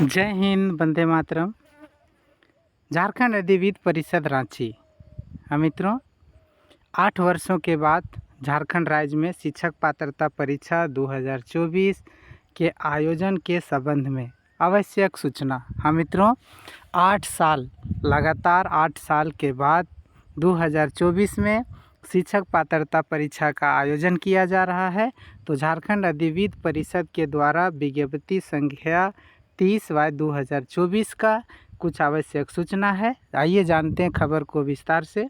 जय हिंद, वंदे मातरम। झारखंड अधिविद्य परिषद रांची। हाँ मित्रों, 8 वर्षों के बाद झारखंड राज्य में शिक्षक पात्रता परीक्षा 2024 के आयोजन के संबंध में आवश्यक सूचना। हाँ मित्रों, 8 साल लगातार 8 साल के बाद 2024 में शिक्षक पात्रता परीक्षा का आयोजन किया जा रहा है। तो झारखंड अधिविद्य परिषद के द्वारा विज्ञप्ति संख्या 30/2024 का कुछ आवश्यक सूचना है। आइए जानते हैं खबर को विस्तार से।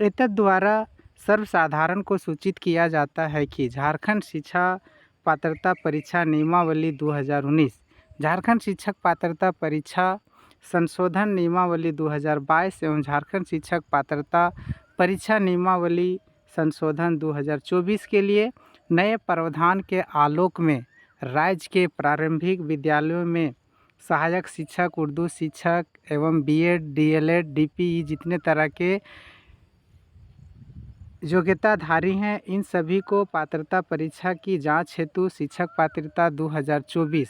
एतद द्वारा सर्वसाधारण को सूचित किया जाता है कि झारखंड शिक्षा पात्रता परीक्षा नियमावली 2019, झारखंड शिक्षक पात्रता परीक्षा संशोधन नियमावली 2022 एवं झारखंड शिक्षक पात्रता परीक्षा नियमावली संशोधन 2024 के लिए नए प्रावधान के आलोक में राज्य के प्रारंभिक विद्यालयों में सहायक शिक्षक, उर्दू शिक्षक एवं बीएड, डीएलएड, डीपीई जितने तरह के योग्यताधारी हैं, इन सभी को पात्रता परीक्षा की जांच हेतु शिक्षक पात्रता 2024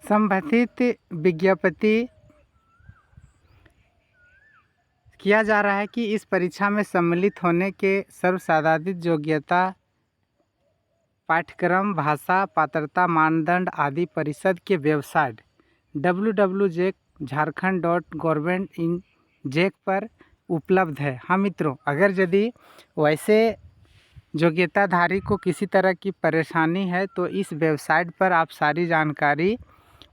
संबंधित विज्ञप्ति किया जा रहा है कि इस परीक्षा में सम्मिलित होने के सर्वसाधारित योग्यता, पाठ्यक्रम, भाषा, पात्रता मानदंड आदि परिषद के वेबसाइट www.jharkhand.government.in पर उपलब्ध है। हाँ मित्रों, अगर यदि वैसे योग्यताधारी को किसी तरह की परेशानी है तो इस वेबसाइट पर आप सारी जानकारी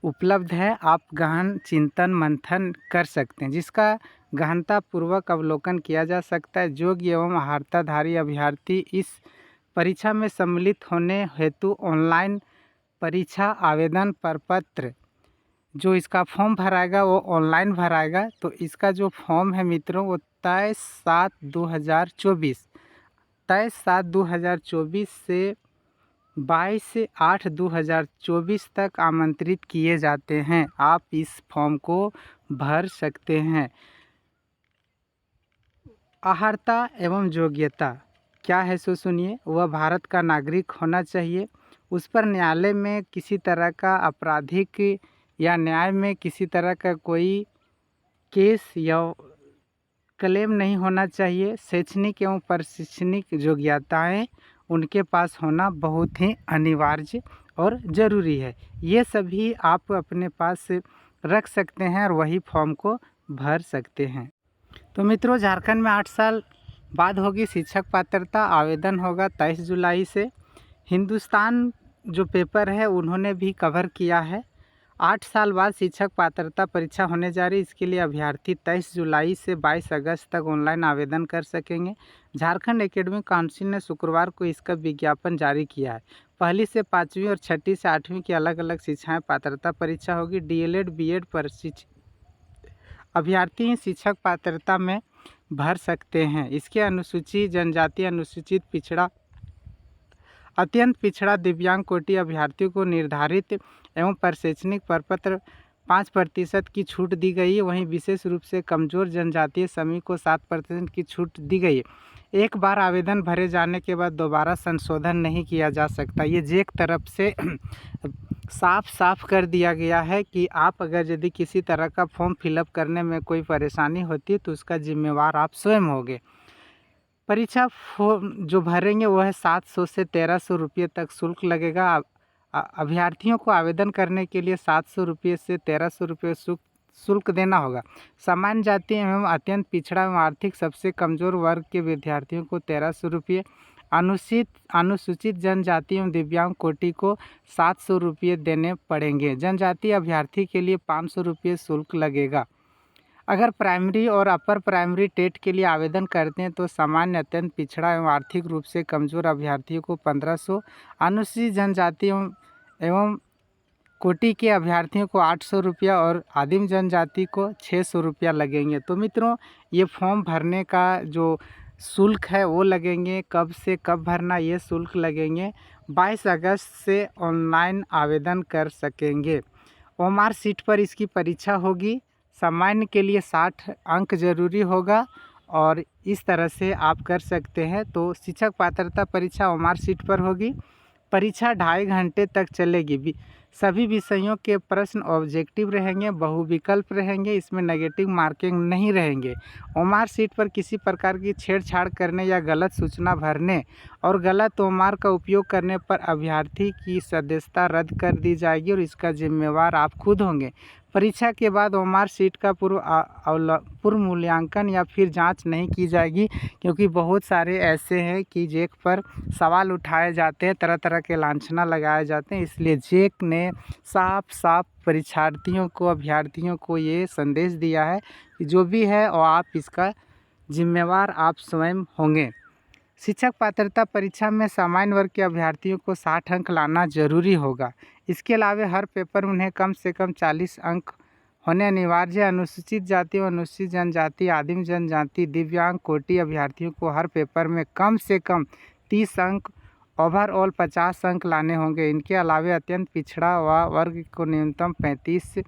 उपलब्ध है। आप गहन चिंतन मंथन कर सकते हैं, जिसका गहनतापूर्वक अवलोकन किया जा सकता है। योग्य एवं अर्हताधारी अभ्यर्थी इस परीक्षा में सम्मिलित होने हेतु ऑनलाइन परीक्षा आवेदन प्रपत्र जो इसका फॉर्म भराएगा वो ऑनलाइन भराएगा। तो इसका जो फॉर्म है मित्रों वो 23/7/2024 से 22/8/2024 तक आमंत्रित किए जाते हैं। आप इस फॉर्म को भर सकते हैं। अर्हता एवं योग्यता क्या है सो सुनिए। वह भारत का नागरिक होना चाहिए, उस पर न्यायालय में किसी तरह का आपराधिक या न्याय में किसी तरह का कोई केस या क्लेम नहीं होना चाहिए। शैक्षणिक एवं प्रशिक्षणिक योग्यताएं उनके पास होना बहुत ही अनिवार्य और ज़रूरी है। ये सभी आप अपने पास रख सकते हैं और वही फॉर्म को भर सकते हैं। तो मित्रों, झारखंड में 8 साल बाद होगी शिक्षक पात्रता। आवेदन होगा 23 जुलाई से। हिंदुस्तान जो पेपर है उन्होंने भी कवर किया है। 8 साल बाद शिक्षक पात्रता परीक्षा होने जा रही। इसके लिए अभ्यर्थी 23 जुलाई से 22 अगस्त तक ऑनलाइन आवेदन कर सकेंगे। झारखंड एकेडमिक काउंसिल ने शुक्रवार को इसका विज्ञापन जारी किया है। पहली से 5वीं और छठी से 8वीं की अलग अलग शिक्षाएँ पात्रता परीक्षा होगी। डीएलएड, बीएड प्रशिक्षित अभ्यर्थी शिक्षक पात्रता में भर सकते हैं। इसके अनुसूचित जनजाति, अनुसूचित पिछड़ा, अत्यंत पिछड़ा, दिव्यांग कोटि अभ्यर्थियों को निर्धारित एवं प्रशैक्षणिक प्रपत्र 5% की छूट दी गई है। वहीं विशेष रूप से कमजोर जनजातीय समूह को 7% की छूट दी गई है। एक बार आवेदन भरे जाने के बाद दोबारा संशोधन नहीं किया जा सकता। ये जेक तरफ से साफ कर दिया गया है कि आप अगर यदि किसी तरह का फॉर्म फिलअप करने में कोई परेशानी होती है तो उसका जिम्मेवार आप स्वयं होंगे। परीक्षा फॉर्म जो भरेंगे वह है 700 से 1300 रुपये तक शुल्क लगेगा। अभ्यर्थियों को आवेदन करने के लिए 700 रुपये से 1300 रुपये शुल्क देना होगा। सामान्य जाति एवं अत्यंत पिछड़ा एवं आर्थिक सबसे कमजोर वर्ग के विद्यार्थियों को 1300 रुपये, अनुसूचित जनजाति एवं दिव्यांग कोटि को 700 रुपये देने पड़ेंगे। जनजातीय अभ्यर्थी के लिए 500 रुपये शुल्क लगेगा। अगर प्राइमरी और अपर प्राइमरी टेट के लिए आवेदन करते हैं तो सामान्य, अत्यंत पिछड़ा एवं आर्थिक रूप से कमजोर अभ्यर्थियों को 1500, अनुसूचित जनजाति एवं कोटि के अभ्यर्थियों को 800 रुपया और आदिम जनजाति को 600 रुपया लगेंगे। तो मित्रों, ये फॉर्म भरने का जो शुल्क है वो लगेंगे। कब से कब भरना, ये शुल्क लगेंगे 22 अगस्त से ऑनलाइन आवेदन कर सकेंगे। ओएमआर सीट पर इसकी परीक्षा होगी। सामान्य के लिए 60 अंक जरूरी होगा और इस तरह से आप कर सकते हैं। तो शिक्षक पात्रता परीक्षा ओएमआर सीट पर होगी। परीक्षा 2.5 घंटे तक चलेगी। सभी विषयों के प्रश्न ऑब्जेक्टिव रहेंगे, बहुविकल्प रहेंगे, इसमें नेगेटिव मार्किंग नहीं रहेंगे। ओएमआर शीट पर किसी प्रकार की छेड़छाड़ करने या गलत सूचना भरने और गलत ओएमआर का उपयोग करने पर अभ्यर्थी की सदस्यता रद्द कर दी जाएगी और इसका जिम्मेवार आप खुद होंगे। परीक्षा के बाद ओएमआर शीट का पूर्व मूल्यांकन या फिर जांच नहीं की जाएगी, क्योंकि बहुत सारे ऐसे हैं कि जेक पर सवाल उठाए जाते हैं, तरह तरह के लांछना लगाए जाते हैं। इसलिए जेक ने साफ साफ परीक्षार्थियों को, अभ्यर्थियों को ये संदेश दिया है कि जो भी है और आप इसका जिम्मेवार आप स्वयं होंगे। शिक्षक पात्रता परीक्षा में सामान्य वर्ग के अभ्यर्थियों को 60 अंक लाना जरूरी होगा। इसके अलावा हर पेपर में उन्हें कम से कम 40 अंक होने अनिवार्य है। अनुसूचित जाति व अनुसूचित जनजाति, आदिम जनजाति, दिव्यांग कोटि अभ्यर्थियों को हर पेपर में कम से कम 30 अंक, ओवरऑल 50 अंक लाने होंगे। इनके अलावा अत्यंत पिछड़ा वर्ग को न्यूनतम 35,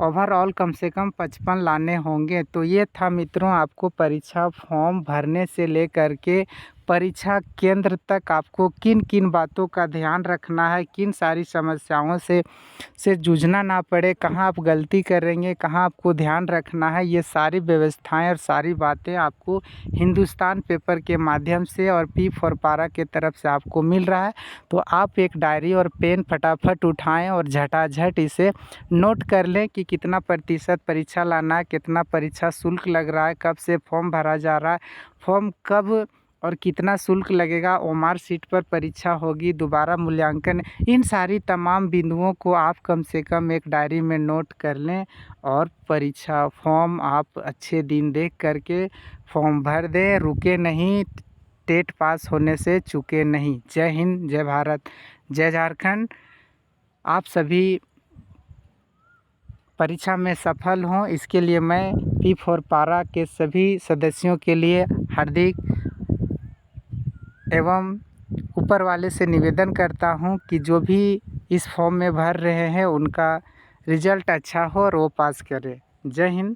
ओवरऑल कम से कम 55 लाने होंगे। तो ये था मित्रों, आपको परीक्षा फॉर्म भरने से लेकर के परीक्षा केंद्र तक आपको किन किन बातों का ध्यान रखना है, किन सारी समस्याओं से जूझना ना पड़े, कहाँ आप गलती करेंगे, कहाँ आपको ध्यान रखना है, ये सारी व्यवस्थाएं और सारी बातें आपको हिंदुस्तान पेपर के माध्यम से और P4 पारा के तरफ से आपको मिल रहा है। तो आप एक डायरी और पेन फटाफट उठाएं और झटाझट इसे नोट कर लें कि कितना प्रतिशत परीक्षा लाना है, कितना परीक्षा शुल्क लग रहा है, कब से फॉर्म भरा जा रहा है, फॉर्म कब और कितना शुल्क लगेगा, ओएमआर शीट पर परीक्षा होगी, दोबारा मूल्यांकन, इन सारी तमाम बिंदुओं को आप कम से कम एक डायरी में नोट कर लें और परीक्षा फॉर्म आप अच्छे दिन देख करके फॉर्म भर दें। रुके नहीं, टेट पास होने से चूके नहीं। जय हिंद, जय भारत, जय झारखंड। आप सभी परीक्षा में सफल हों, इसके लिए मैं P4 पारा के सभी सदस्यों के लिए हार्दिक एवं ऊपर वाले से निवेदन करता हूं कि जो भी इस फॉर्म में भर रहे हैं उनका रिजल्ट अच्छा हो और वो पास करें। जय हिंद।